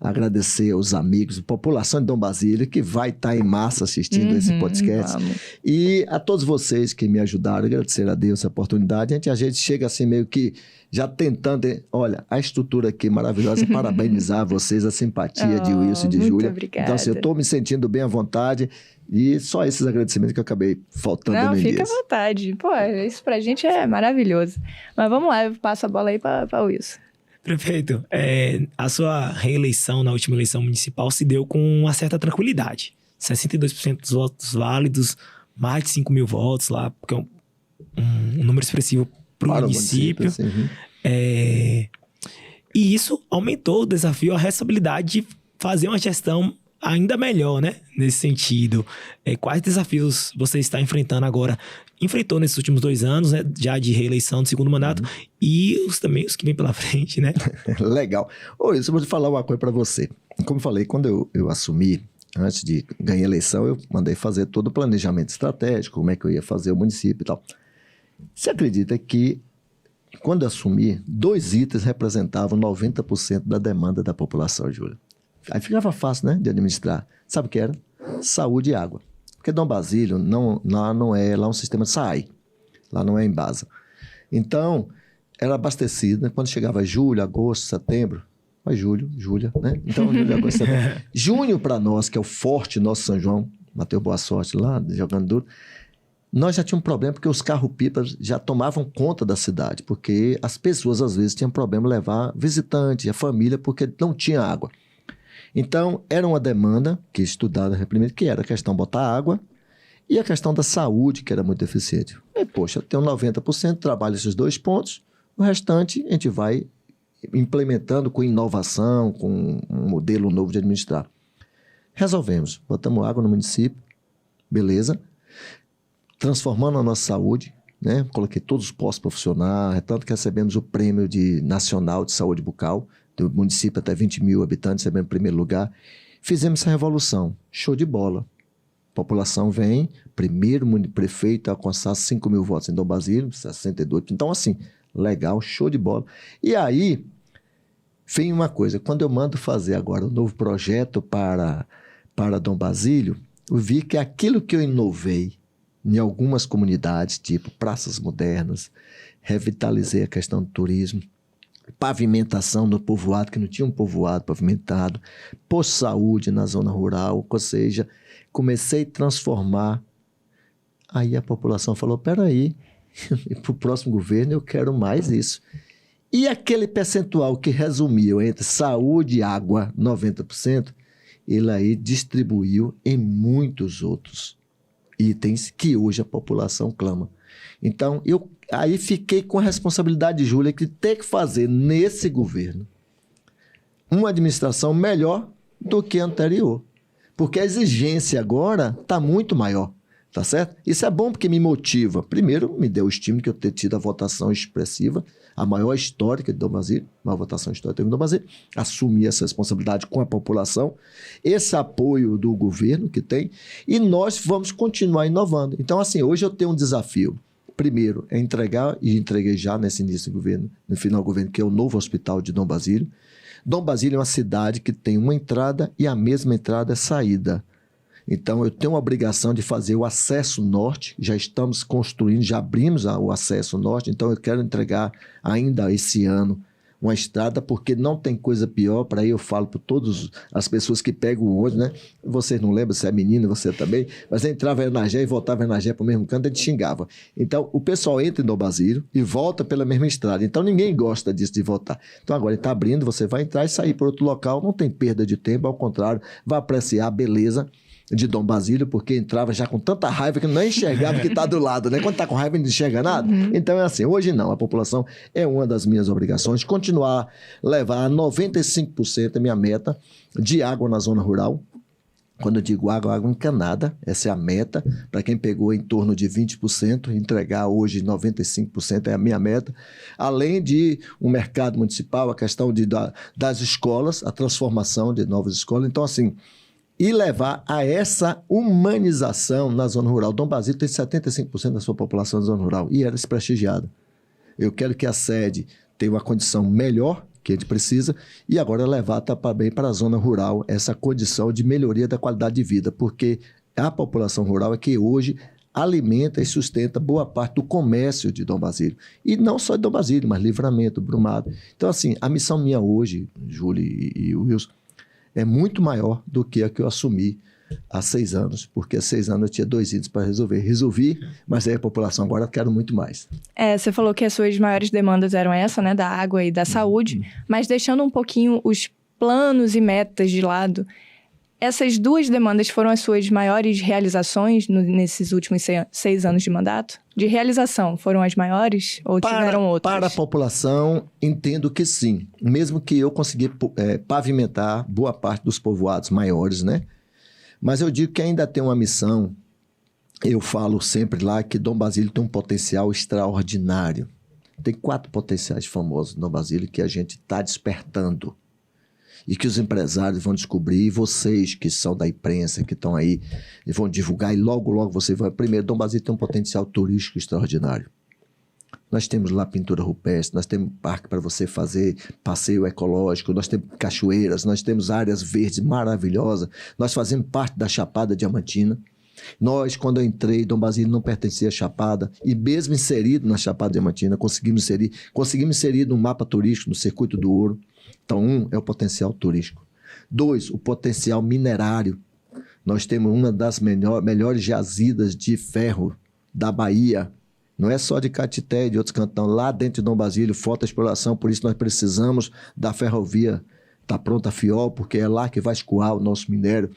agradecer aos amigos, a população de Dom Basílio, que vai estar em massa assistindo esse podcast. Vamos. E a todos vocês que me ajudaram, agradecer a Deus essa oportunidade. A gente chega assim meio que já tentando... Olha, a estrutura aqui maravilhosa, parabenizar vocês, a simpatia de Wilson e de Júlia. Obrigada. Então, assim, eu estou me sentindo bem à vontade. E só esses agradecimentos que eu acabei faltando no início. Não, fica à vontade. Pô, isso pra gente é maravilhoso. Mas vamos lá, eu passo a bola aí pra Wilson. Prefeito, a sua reeleição na última eleição municipal se deu com uma certa tranquilidade. 62% dos votos válidos, mais de 5 mil votos lá, porque é um número expressivo para o município. E isso aumentou o desafio, a responsabilidade de fazer uma gestão ainda melhor, né? Nesse sentido. Quais desafios você está enfrentando agora? Enfrentou nesses últimos 2 anos, né? Já de reeleição do segundo mandato. E também os que vêm pela frente, né? Legal. Ô, eu vou falar uma coisa para você. Como eu falei, quando eu assumi, antes de ganhar a eleição, eu mandei fazer todo o planejamento estratégico, como é que eu ia fazer o município e tal. Você acredita que, quando eu assumi, 2 itens representavam 90% da demanda da população, Júlia? Aí ficava fácil, né, de administrar. Sabe o que era? Saúde e água. Porque Dom Basílio, lá não é um sistema de SAI. Lá não é Embasa. Então, era abastecida. Quando chegava julho, agosto, setembro... Mas Júlia, né? Então, julho, agosto, setembro. Junho, para nós, que é o forte nosso São João, Mateus Boa Sorte lá, jogando duro, nós já tínhamos um problema porque os carros-pipas já tomavam conta da cidade. Porque as pessoas, às vezes, tinham problema de levar visitante, a família, porque não tinha água. Então, era uma demanda que estudada primeiro, que era a questão de botar água e a questão da saúde, que era muito eficiente. E, poxa, tem 90%, trabalha esses 2 pontos, o restante a gente vai implementando com inovação, com um modelo novo de administrar. Resolvemos, botamos água no município, beleza. Transformando a nossa saúde, né? Coloquei todos os postos profissionais, tanto que recebemos o prêmio nacional de saúde bucal, do município até 20 mil habitantes, recebemos em primeiro lugar. Fizemos essa revolução, show de bola. A população vem, primeiro prefeito a alcançar 5 mil votos em Dom Basílio, 62. Então, assim, legal, show de bola. E aí, vem uma coisa, quando eu mando fazer agora um novo projeto para Dom Basílio, eu vi que aquilo que eu inovei em algumas comunidades, tipo praças modernas, revitalizei a questão do turismo, pavimentação no povoado, que não tinha um povoado pavimentado, posto de saúde na zona rural, ou seja, comecei a transformar. Aí a população falou, peraí, para o próximo governo eu quero mais isso. E aquele percentual que resumiu entre saúde e água, 90%, ele aí distribuiu em muitos outros itens que hoje a população clama. Então, eu aí fiquei com a responsabilidade, Júlia, de ter que fazer nesse governo uma administração melhor do que a anterior. Porque a exigência agora está muito maior, tá certo? Isso é bom porque me motiva. Primeiro, me deu o estímulo que eu ter tido a votação expressiva, a maior histórica de Dom Basílio, uma votação histórica de Dom Basílio, assumir essa responsabilidade com a população, esse apoio do governo que tem, e nós vamos continuar inovando. Então, assim, hoje eu tenho um desafio. Primeiro, é entregar, e entreguei já nesse início do governo, no final do governo, que é o novo hospital de Dom Basílio. Dom Basílio é uma cidade que tem uma entrada e a mesma entrada é saída. Então, eu tenho a obrigação de fazer o acesso norte, já estamos construindo, já abrimos o acesso norte, então eu quero entregar ainda esse ano uma estrada, porque não tem coisa pior, para aí eu falo para todas as pessoas que pegam o ônibus, né? Vocês não lembram, se é menino, você também, mas entrava em Enagé e voltava em Enagé para o mesmo canto, a gente xingava. Então, o pessoal entra em Dom Basílio e volta pela mesma estrada, então ninguém gosta disso, de voltar. Então, agora ele está abrindo, você vai entrar e sair por outro local, não tem perda de tempo, ao contrário, vai apreciar a beleza de Dom Basílio, porque entrava já com tanta raiva que não enxergava que está do lado, né? Quando está com raiva, não enxerga nada. Então é assim, hoje não, a população é uma das minhas obrigações, continuar, levar a 95% a minha meta de água na zona rural. Quando eu digo água, água encanada, essa é a meta. Para quem pegou em torno de 20%, entregar hoje 95% é a minha meta. Além de um mercado municipal, a questão das escolas, a transformação de novas escolas. Então, assim, e levar a essa humanização na zona rural. Dom Basílio tem 75% da sua população na zona rural e era desprestigiada. Eu quero que a sede tenha uma condição melhor que a gente precisa e agora levar também para a zona rural essa condição de melhoria da qualidade de vida, porque a população rural é que hoje alimenta e sustenta boa parte do comércio de Dom Basílio. E não só de Dom Basílio, mas Livramento, Brumado. Então, assim, a missão minha hoje, Júlio e Wilson, é muito maior do que a que eu assumi há 6 anos, porque há 6 anos eu tinha 2 índices para resolver. Resolvi, mas aí a população agora quer muito mais. Você falou que as suas maiores demandas eram essa, né, da água e da saúde, mas deixando um pouquinho os planos e metas de lado, essas 2 demandas foram as suas maiores realizações nesses últimos 6 anos de mandato? De realização, foram as maiores ou tiveram outras? Para a população, entendo que sim. Mesmo que eu consegui pavimentar boa parte dos povoados maiores, né? Mas eu digo que ainda tem uma missão. Eu falo sempre lá que Dom Basílio tem um potencial extraordinário. Tem 4 potenciais famosos no Dom Basílio que a gente está despertando. E que os empresários vão descobrir, e vocês que são da imprensa, que estão aí, vão divulgar, e logo, logo você vai... Primeiro, Dom Basílio tem um potencial turístico extraordinário. Nós temos lá pintura rupestre, nós temos parque para você fazer passeio ecológico, nós temos cachoeiras, nós temos áreas verdes maravilhosas, nós fazemos parte da Chapada Diamantina. Nós, quando eu entrei, Dom Basílio não pertencia à Chapada, e mesmo inserido na Chapada Diamantina, conseguimos inserir no mapa turístico, no Circuito do Ouro. Então, 1 é o potencial turístico. 2, o potencial minerário. Nós temos uma das melhores jazidas de ferro da Bahia. Não é só de Caetité e de outros cantões. Lá dentro de Dom Basílio, falta exploração, por isso nós precisamos da ferrovia. Está pronta a FIOL, porque é lá que vai escoar o nosso minério.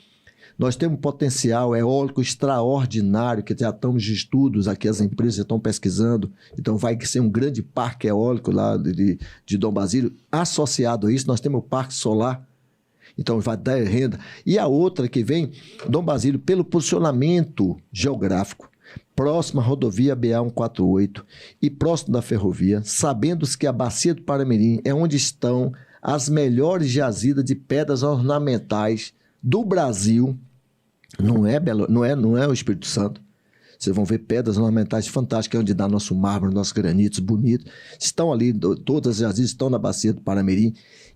Nós temos um potencial eólico extraordinário, que já estamos de estudos aqui, as empresas já estão pesquisando. Então, vai ser um grande parque eólico lá de Dom Basílio. Associado a isso, nós temos o Parque Solar. Então, vai dar renda. E a outra que vem, Dom Basílio, pelo posicionamento geográfico, próximo à rodovia BA-148 e próximo da ferrovia, sabendo que a Bacia do Paramirim é onde estão as melhores jazidas de pedras ornamentais do Brasil, não é o Espírito Santo. Vocês vão ver pedras ornamentais fantásticas, onde dá nosso mármore, nossos granitos bonitos. Estão ali, todas as jazidas estão na Bacia do Paramirim.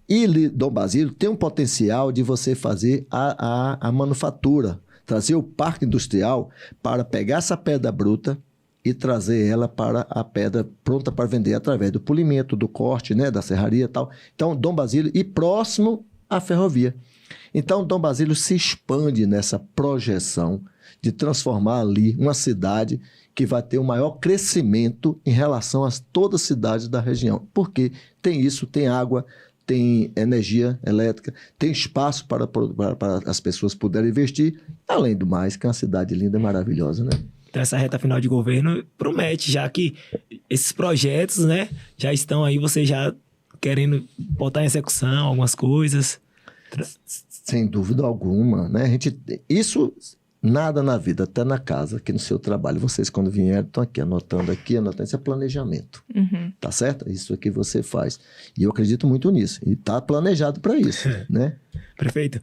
E Dom Basílio tem um potencial de você fazer a manufatura, trazer o parque industrial para pegar essa pedra bruta e trazer ela para a pedra pronta para vender através do polimento, do corte, né, da serraria e tal. Então, Dom Basílio e próximo à ferrovia. Então, Dom Basílio se expande nessa projeção de transformar ali uma cidade que vai ter o maior crescimento em relação a todas as cidades da região. Porque tem isso, tem água, tem energia elétrica, tem espaço para as pessoas poderem investir, além do mais, que é uma cidade linda e maravilhosa, né? Então, essa reta final de governo promete, já que esses projetos, né, já estão aí, você já querendo botar em execução algumas coisas. Sem dúvida alguma, né? Isso, nada na vida, até na casa, aqui no seu trabalho. Vocês, quando vieram, estão aqui, anotando. Isso é planejamento. Tá certo? Isso aqui você faz. E eu acredito muito nisso. E está planejado para isso, né? Perfeito.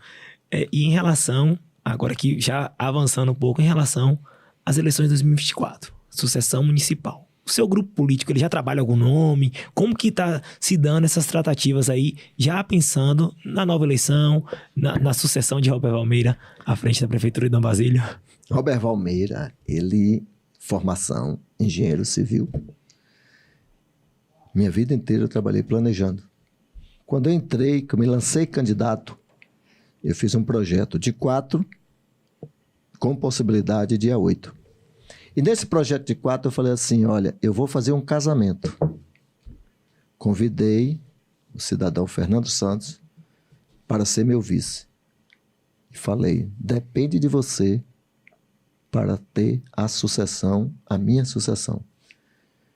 E em relação, agora aqui já avançando um pouco, em relação às eleições de 2024, sucessão municipal. O seu grupo político, ele já trabalha algum nome? Como que está se dando essas tratativas aí, já pensando na nova eleição, na sucessão de Robert Valmeira à frente da Prefeitura de Dom Basílio? Robert Valmeira, formação, engenheiro civil. Minha vida inteira eu trabalhei planejando. Quando eu entrei, que eu me lancei candidato, eu fiz um projeto de 4, com possibilidade de 8. E nesse projeto de 4 eu falei assim, olha, eu vou fazer um casamento. Convidei o cidadão Fernando Santos para ser meu vice. E falei, depende de você para ter a sucessão, a minha sucessão.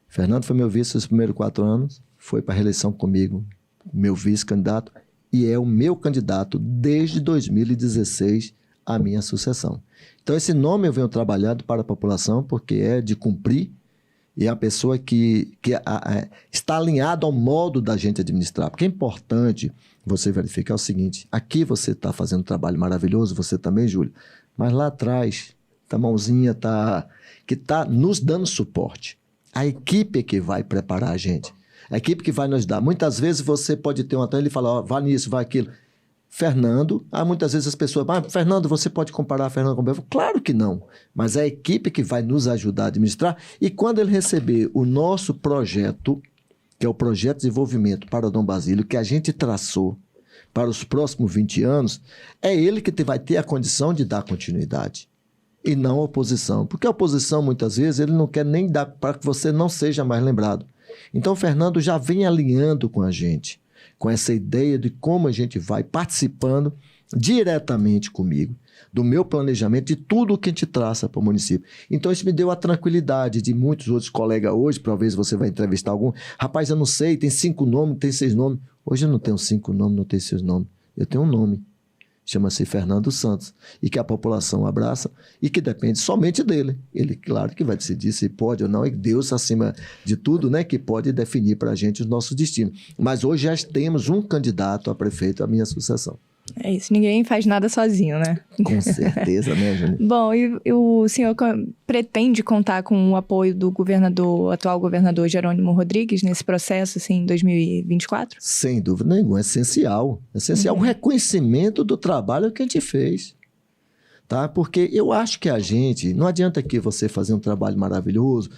Fernando foi meu vice nos primeiros 4 anos, foi para a reeleição comigo, meu vice-candidato, e é o meu candidato desde 2016 a minha sucessão. Então, esse nome eu venho trabalhando para a população, porque é de cumprir, e é a pessoa que está alinhada ao modo da gente administrar. Porque é importante você verificar o seguinte, aqui você está fazendo um trabalho maravilhoso, você também, Júlio, mas lá atrás, a mãozinha que está nos dando suporte. A equipe é que vai preparar a gente, a equipe que vai nos dar. Muitas vezes você pode ter um atleta, ele fala, vai nisso, vai aquilo. Fernando, muitas vezes as pessoas, Fernando, você pode comparar Fernando com o Belfort? Claro que não, mas é a equipe que vai nos ajudar a administrar, e quando ele receber o nosso projeto, que é o projeto de desenvolvimento para Dom Basílio, que a gente traçou para os próximos 20 anos, é ele que vai ter a condição de dar continuidade, e não a oposição, porque a oposição, muitas vezes, ele não quer nem dar para que você não seja mais lembrado. Então, o Fernando já vem alinhando com a gente, com essa ideia de como a gente vai participando diretamente comigo, do meu planejamento, de tudo que a gente traça para o município. Então, isso me deu a tranquilidade de muitos outros colegas hoje, talvez você vai entrevistar algum, rapaz, eu não sei, tem 5 nomes, tem 6 nomes. Hoje eu não tenho 5 nomes, não tenho 6 nomes. Eu tenho um nome, chama-se Fernando Santos, e que a população abraça e que depende somente dele. Ele, claro, que vai decidir se pode ou não, e Deus acima de tudo, né, que pode definir para a gente os nossos destinos. Mas hoje já temos um candidato a prefeito à minha sucessão. É isso, ninguém faz nada sozinho, né? Com certeza, né, Júlia? Bom, e o senhor pretende contar com o apoio do atual governador Jerônimo Rodrigues nesse processo, assim, em 2024? Sem dúvida nenhuma, é essencial. Essencial o reconhecimento do trabalho que a gente fez. Tá? Porque eu acho que a gente, não adianta aqui você fazer um trabalho maravilhoso,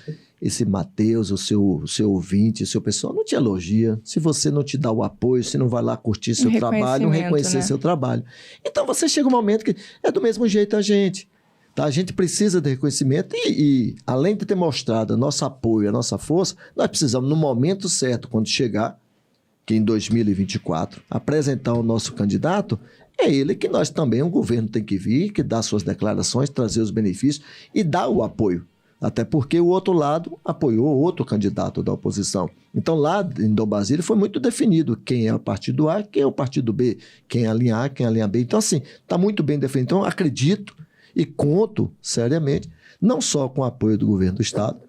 esse Matheus, o seu ouvinte, o seu pessoal não te elogia, se você não te dá o apoio, se não vai lá curtir seu trabalho, não reconhecer, né, seu trabalho. Então você chega um momento que é do mesmo jeito a gente. Tá? A gente precisa de reconhecimento e além de ter mostrado nosso apoio, a nossa força, nós precisamos, no momento certo, quando chegar, que em 2024, apresentar o nosso candidato, é ele que nós também, o governo tem que vir, que dá suas declarações, trazer os benefícios e dar o apoio. Até porque o outro lado apoiou outro candidato da oposição. Então, lá em Dom Basílio foi muito definido quem é o partido A, quem é o partido B, quem é a linha A, quem é a linha B. Então, assim, está muito bem definido. Então, acredito e conto seriamente, não só com o apoio do governo do Estado,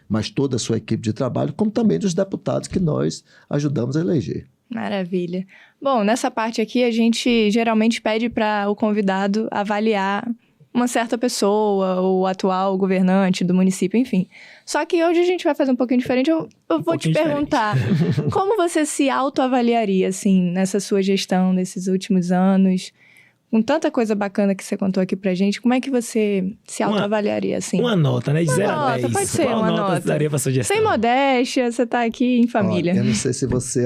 mas toda a sua equipe de trabalho, como também dos deputados que nós ajudamos a eleger. Maravilha. Bom, nessa parte aqui, a gente geralmente pede para o convidado avaliar uma certa pessoa, o atual governante do município, enfim. Só que hoje a gente vai fazer um pouquinho diferente. Eu vou te perguntar, como você se autoavaliaria, assim, nessa sua gestão, nesses últimos anos? Com tanta coisa bacana que você contou aqui pra gente, como é que você se autoavaliaria, assim? Uma nota, né? De 0 a 10. Pode ser uma nota. Você daria pra sua gestão? Sem modéstia, você tá aqui em família. Olha, eu não sei se você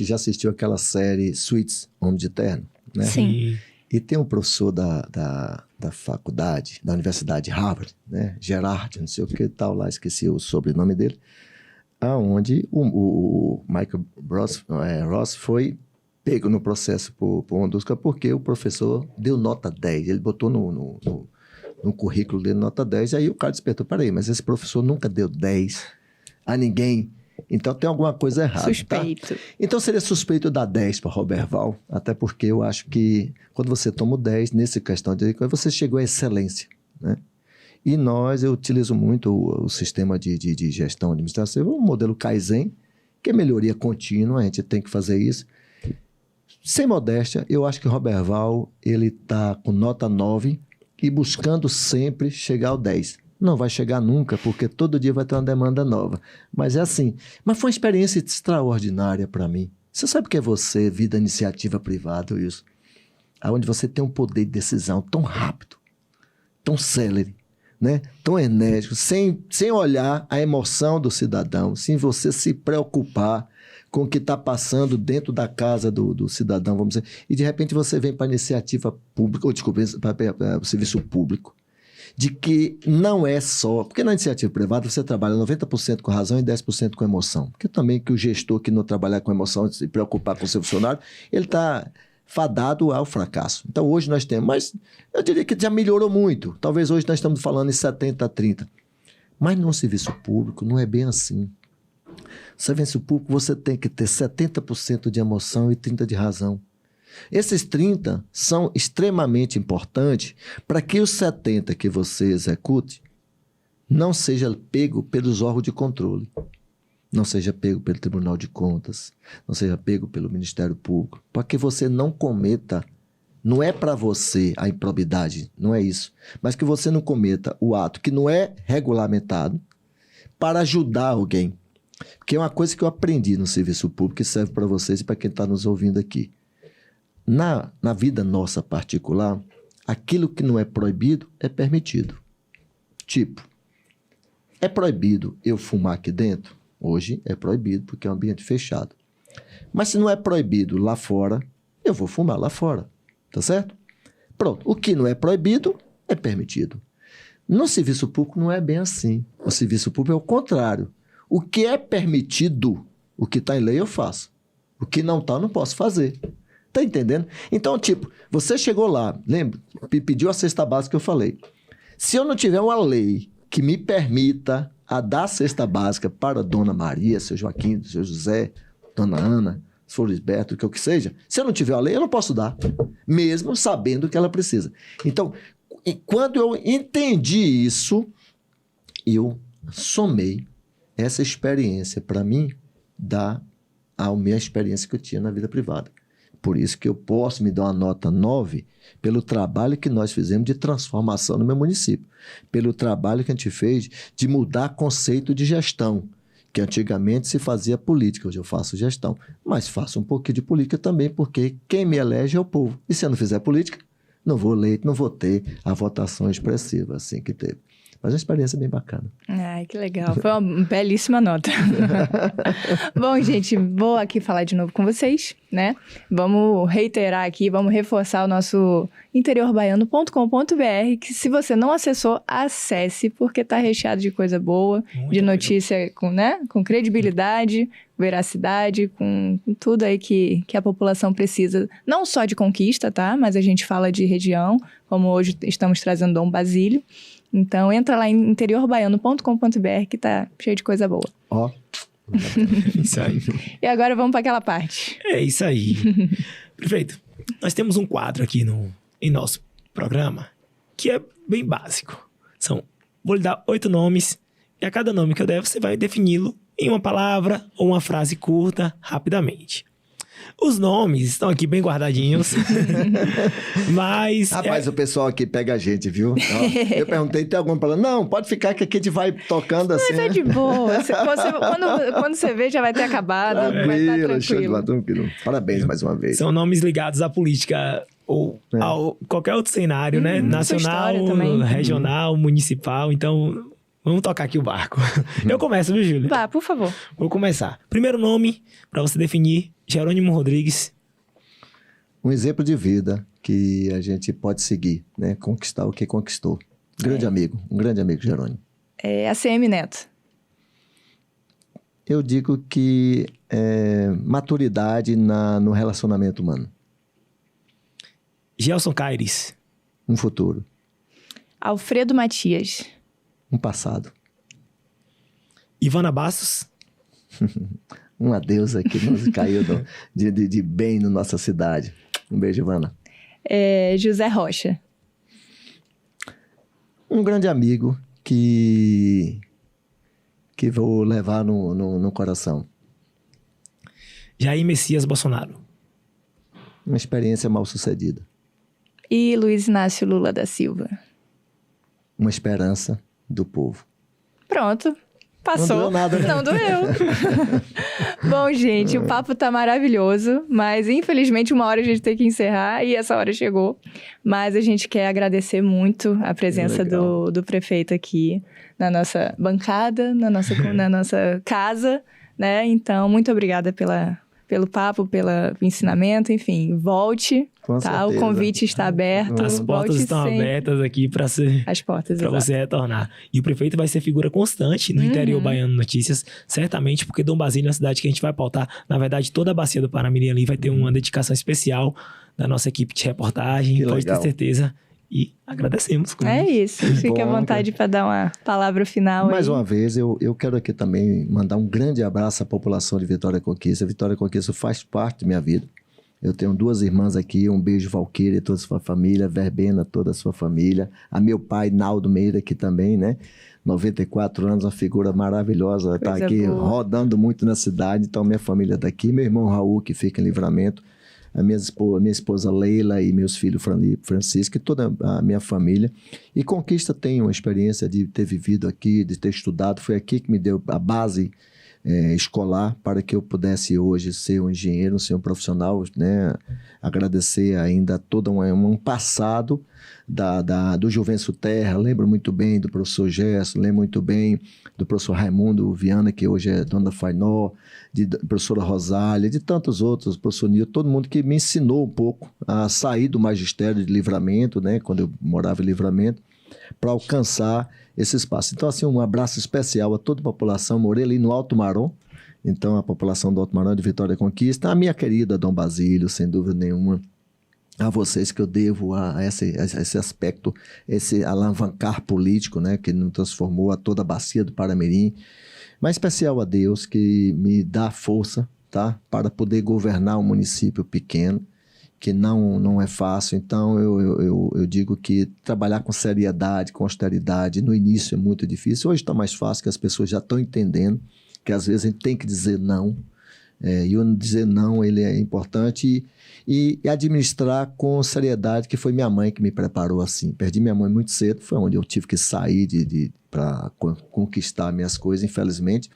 já assistiu aquela série Suits, Homem de Terno, né? Sim. E tem um professor da faculdade, da Universidade de Harvard, né? Gerard, não sei o que tal lá, esqueci o sobrenome dele, aonde o Michael Ross foi pego no processo por Ondusca porque o professor deu nota 10. Ele botou no currículo dele nota 10, aí o cara despertou, peraí, mas esse professor nunca deu 10 a ninguém. Então tem alguma coisa errada. Suspeito. Tá? Então seria suspeito dar 10 para Roberval, até porque eu acho que quando você toma o 10, nessa questão de você chegou à excelência, né? E eu utilizo muito o sistema de gestão administrativa, o modelo Kaizen, que é melhoria contínua, a gente tem que fazer isso. Sem modéstia, eu acho que o Roberval, ele está com nota 9 e buscando sempre chegar ao 10. Não vai chegar nunca, porque todo dia vai ter uma demanda nova. Mas é assim. Mas foi uma experiência extraordinária para mim. Você sabe o que é você, vida iniciativa privada, isso? Onde você tem um poder de decisão tão rápido, tão célere, né? Tão enérgico, sem olhar a emoção do cidadão, sem você se preocupar com o que está passando dentro da casa do cidadão, vamos dizer. E, de repente, você vem para a iniciativa pública, ou desculpa, para o serviço público, de que não é só... Porque na iniciativa privada você trabalha 90% com razão e 10% com emoção. Porque também que o gestor que não trabalhar com emoção, se preocupar com o seu funcionário, ele está fadado ao fracasso. Então, hoje nós temos... Mas eu diria que já melhorou muito. Talvez hoje nós estamos falando em 70-30. Mas no serviço público não é bem assim. No serviço público você tem que ter 70% de emoção e 30% de razão. Esses 30 são extremamente importantes para que os 70 que você execute não seja pego pelos órgãos de controle, não seja pego pelo Tribunal de Contas, não seja pego pelo Ministério Público, para que você não cometa, não é para você a improbidade, não é isso, mas que você não cometa o ato que não é regulamentado para ajudar alguém. Porque é uma coisa que eu aprendi no serviço público que serve para vocês e para quem está nos ouvindo aqui. Na vida nossa particular, aquilo que não é proibido é permitido. Tipo, é proibido eu fumar aqui dentro? Hoje é proibido porque é um ambiente fechado. Mas se não é proibido lá fora, eu vou fumar lá fora. Tá certo? Pronto. O que não é proibido é permitido. No serviço público não é bem assim. O serviço público é o contrário. O que é permitido, o que está em lei eu faço. O que não está, eu não posso fazer. Tá entendendo? Então, tipo, você chegou lá, lembra? Pediu a cesta básica que eu falei. Se eu não tiver uma lei que me permita a dar a cesta básica para Dona Maria, seu Joaquim, seu José, Dona Ana, Florisberto, o que seja, se eu não tiver a lei, eu não posso dar, mesmo sabendo que ela precisa. Então, quando eu entendi isso, eu somei essa experiência para mim da minha experiência que eu tinha na vida privada. Por isso que eu posso me dar uma nota 9 pelo trabalho que nós fizemos de transformação no meu município. Pelo trabalho que a gente fez de mudar conceito de gestão, que antigamente se fazia política, hoje eu faço gestão. Mas faço um pouquinho de política também, porque quem me elege é o povo. E se eu não fizer política, não vou ter a votação expressiva assim que teve. Mas é uma experiência bem bacana. Ai, que legal. Foi uma belíssima nota. Bom, gente, vou aqui falar de novo com vocês, né? Vamos reiterar aqui, vamos reforçar o nosso interiorbaiano.com.br, que se você não acessou, acesse, porque tá recheado de coisa boa, de notícia com credibilidade, veracidade, com tudo aí que a população precisa, não só de conquista, tá? Mas a gente fala de região, como hoje estamos trazendo Dom Basílio. Então, entra lá em interiorbaiano.com.br que tá cheio de coisa boa. Ó. Isso aí. E agora vamos para aquela parte. É isso aí. Prefeito, nós temos um quadro aqui em nosso programa que é bem básico. Vou lhe dar 8 nomes e a cada nome que eu der, você vai defini-lo em uma palavra ou uma frase curta, rapidamente. Os nomes estão aqui bem guardadinhos, mas... Rapaz, o pessoal aqui pega a gente, viu? Ó, eu perguntei, tem alguma palavra? Não, pode ficar que aqui a gente vai tocando assim. Mas é de boa. Quando você vê, já vai ter acabado. Vai estar tranquilo. Parabéns mais uma vez. São nomes ligados à política ou a qualquer outro cenário, né? Nacional, regional, municipal. Então, vamos tocar aqui o barco. Eu começo, viu, Júlia? Vá, por favor. Vou começar. Primeiro nome, para você definir, Jerônimo Rodrigues. Um exemplo de vida que a gente pode seguir, né? Conquistar o que conquistou. Um grande amigo, Jerônimo. ACM Neto. Eu digo que maturidade no relacionamento humano. Gelson Caires. Um futuro. Alfredo Matias. Um passado. Ivana Bastos. Uma deusa que nos caiu de bem na nossa cidade. Um beijo, Ivana. José Rocha. Um grande amigo que vou levar no coração. Jair Messias Bolsonaro. Uma experiência mal sucedida. E Luiz Inácio Lula da Silva. Uma esperança do povo. Pronto. Passou. Não doeu nada, né? Não doeu. Bom, gente, o papo tá maravilhoso, mas infelizmente uma hora a gente tem que encerrar e essa hora chegou. Mas a gente quer agradecer muito a presença do prefeito aqui na nossa bancada, na nossa casa, né? Então, muito obrigada pelo papo, pelo ensinamento, enfim, volte. Com certeza. O convite está aberto. As portas estão abertas aqui para você retornar. E o prefeito vai ser figura constante no Interior Baiano Notícias, certamente, porque Dom Basílio é uma cidade que a gente vai pautar. Na verdade, toda a bacia do Paramirim ali vai ter uma dedicação especial da nossa equipe de reportagem, pode ter certeza. E agradecemos. É isso. Fique à vontade para dar uma palavra final. Mais uma vez, eu quero aqui também mandar um grande abraço à população de Vitória Conquista. Vitória Conquista faz parte da minha vida. Eu tenho 2 irmãs aqui, um beijo, Valquíria e toda a sua família, Verbena, toda a sua família. A meu pai, Naldo Meira, aqui também, né? 94 anos, uma figura maravilhosa, está aqui rodando muito na cidade. Então, minha família está aqui. Meu irmão Raul, que fica em Livramento. A minha esposa Leila e meus filhos Francisco e toda a minha família. E Conquista tem uma experiência de ter vivido aqui, de ter estudado. Foi aqui que me deu a base escolar para que eu pudesse hoje ser um engenheiro, ser um profissional, né? Agradecer ainda todo um passado do Juvencio Terra. Lembro muito bem do professor Gerson, lembro muito bem do professor Raimundo Viana, que hoje é dono da Fainó, da professora Rosália, de tantos outros, professor Nil, todo mundo que me ensinou um pouco a sair do magistério de Livramento, né? Quando eu morava em Livramento, para alcançar esse espaço. Então, assim, um abraço especial a toda a população. Morei ali no Alto Marom, então a população do Alto Marom de Vitória Conquista, a minha querida Dom Basílio, sem dúvida nenhuma, a vocês que eu devo a esse aspecto, esse alavancar político, né, que nos transformou a toda a bacia do Paramirim, mas especial a Deus que me dá força, tá, para poder governar um município pequeno, que não é fácil. Então, eu digo que trabalhar com seriedade, com austeridade, no início é muito difícil. Hoje está mais fácil, que as pessoas já estão entendendo que às vezes a gente tem que dizer não. E o dizer não, ele é importante. E administrar com seriedade, que foi minha mãe que me preparou assim. Perdi minha mãe muito cedo, foi onde eu tive que sair para conquistar minhas coisas, infelizmente.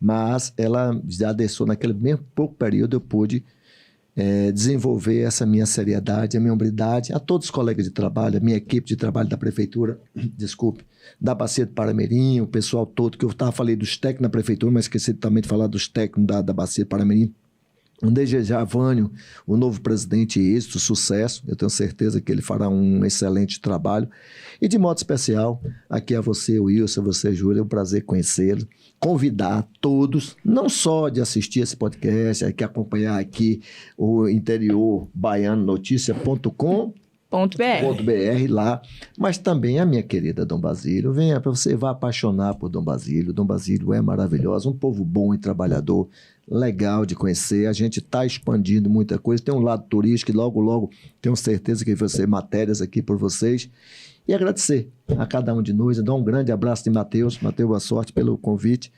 Mas ela já deixou, naquele mesmo pouco período, eu pude desenvolver essa minha seriedade, a minha hombridade, a todos os colegas de trabalho, a minha equipe de trabalho da prefeitura, da Bacia do Paramirim, o pessoal todo, que eu falei dos técnicos da prefeitura, mas esqueci também de falar dos técnicos da Bacia do Paramirim. Um desejar a Vânio, o novo presidente, êxito, sucesso. Eu tenho certeza que ele fará um excelente trabalho. E de modo especial, aqui a você, Wilson, a você, Júlia, é um prazer conhecê-lo. Convidar todos, não só de assistir esse podcast, que acompanhar aqui o Interior Baiano Notícia.com.br, .br lá, mas também a minha querida Dom Basílio. Venha para você, vai apaixonar por Dom Basílio. Dom Basílio é maravilhoso, um povo bom e trabalhador, legal de conhecer. A gente está expandindo muita coisa, tem um lado turístico e logo tenho certeza que vai ser matérias aqui por vocês. E agradecer a cada um de nós, dar um grande abraço de Matheus. Matheus, boa sorte pelo convite.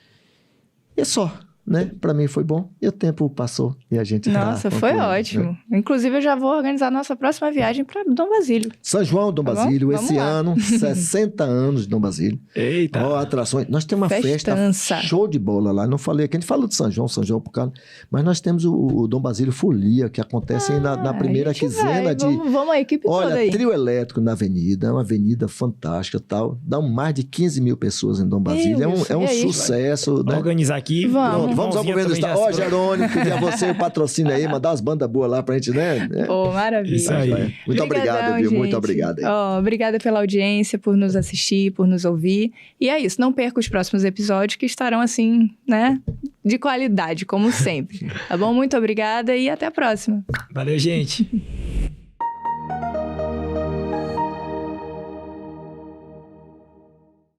E é só. Né? Para mim foi bom e o tempo passou e a gente Nossa, foi ótimo. Né? Inclusive, eu já vou organizar a nossa próxima viagem para Dom Basílio. São João, Dom Basílio, esse ano, 60 anos de Dom Basílio. Eita! Ó, atrações. Nós temos uma festa show de bola lá. Não falei aqui, a gente falou de São João por causa. Mas nós temos o Dom Basílio Folia, que acontece na primeira quinzena de. Vamos a equipe toda aí. Olha, trio elétrico na avenida, é uma avenida fantástica tal. Dá mais de 15 mil pessoas em Dom Basílio. É um sucesso. Né? Organizar aqui. Vamos ao governo do estado. Ó, Jerônimo, pedir você o patrocínio aí, mandar umas bandas boas lá pra gente, né? Pô, maravilha. Isso aí. Muito obrigado, viu? Muito obrigado. Obrigada pela audiência, por nos assistir, por nos ouvir. E é isso, não perca os próximos episódios que estarão assim, né? De qualidade, como sempre. Tá bom? Muito obrigada e até a próxima. Valeu, gente.